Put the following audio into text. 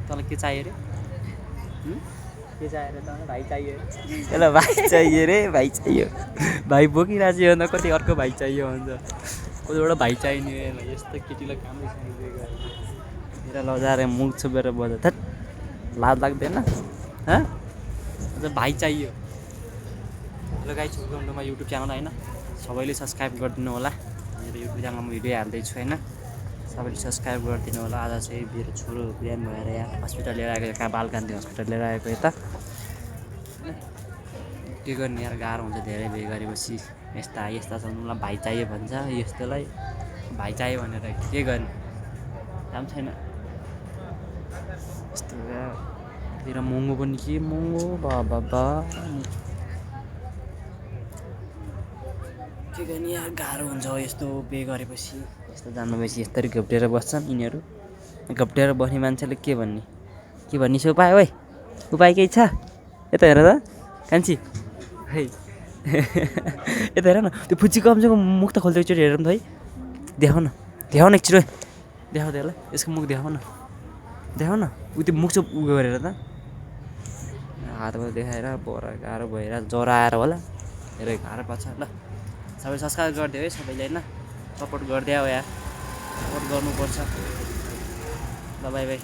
तँलाई के चाहियो रे? के चाहियो रे तँलाई? भाइ चाहियो यसलाई भाइ चाहियो रे, भाइ चाहियो। भाइ बोकिरहेको छ अन्त कति अर्को भाइ चाहियो भन्छ। कतिवटा भाइ चाहिने यस्तो केटीलाई कामै छैन मेरा लजाएर मुख छोपेर बजा थेट लाज लाग्दैन हँ? भाइ चाहियो। Hello guys, welcome to my YouTube channel होइन, सबैले सब्सक्राइब गरिदिनु होला। मेरो युट्युब च्यानलमा भिडियो हाल्दैछु होइन, सबैले सब्सक्राइब गरिदिनु होला। आज चाहिँ मेरो छोरो बिहान भएर यहाँ हस्पिटल लिएर आएको, कहाँ बालकान्ति हस्पिटल लिएर आएको यता। के गर्ने यार, गाह्रो हुन्छ धेरै बिहे गरेपछि। यस्ता छ मलाई भाइ चाहियो भन्छ, यस्तोलाई भाइ चाहियो भनेर के गर्ने, काम छैन यस्तो तेरो महँगो पनि के महँगो बाबा। के गर्ने यार, गाह्रो हुन्छ यस्तो बिहे गरेपछि। यस्तो जानुभएपछि यस्तरी घोप्टेर बस्छन् यिनीहरू। घोप्टेर बस्ने मान्छेले के भन्ने छ उपाय? ओइ उपाय केही छ? यता हेर त कान्छी, है यता हेर न, त्यो फुच्ची कमसेकम मुख त खोल्दै एकचोटि हेरौँ त है। देखाउ न एकचोटि, देखाउ त्यसलाई, यसको मुख देखाउ न उ त्यो मुख चाहिँ उयो गरेर त हातबाट देखाएर बरा गाह्रो भएर ज्वरो आएर होला। धेरै गाह्रो पर्छ ल। सबै सब्सक्राइब गरिदियो है सबैले होइन, सपोर्ट गरिदियो यार, सपोर्ट गर्नुपर्छ ल। By by.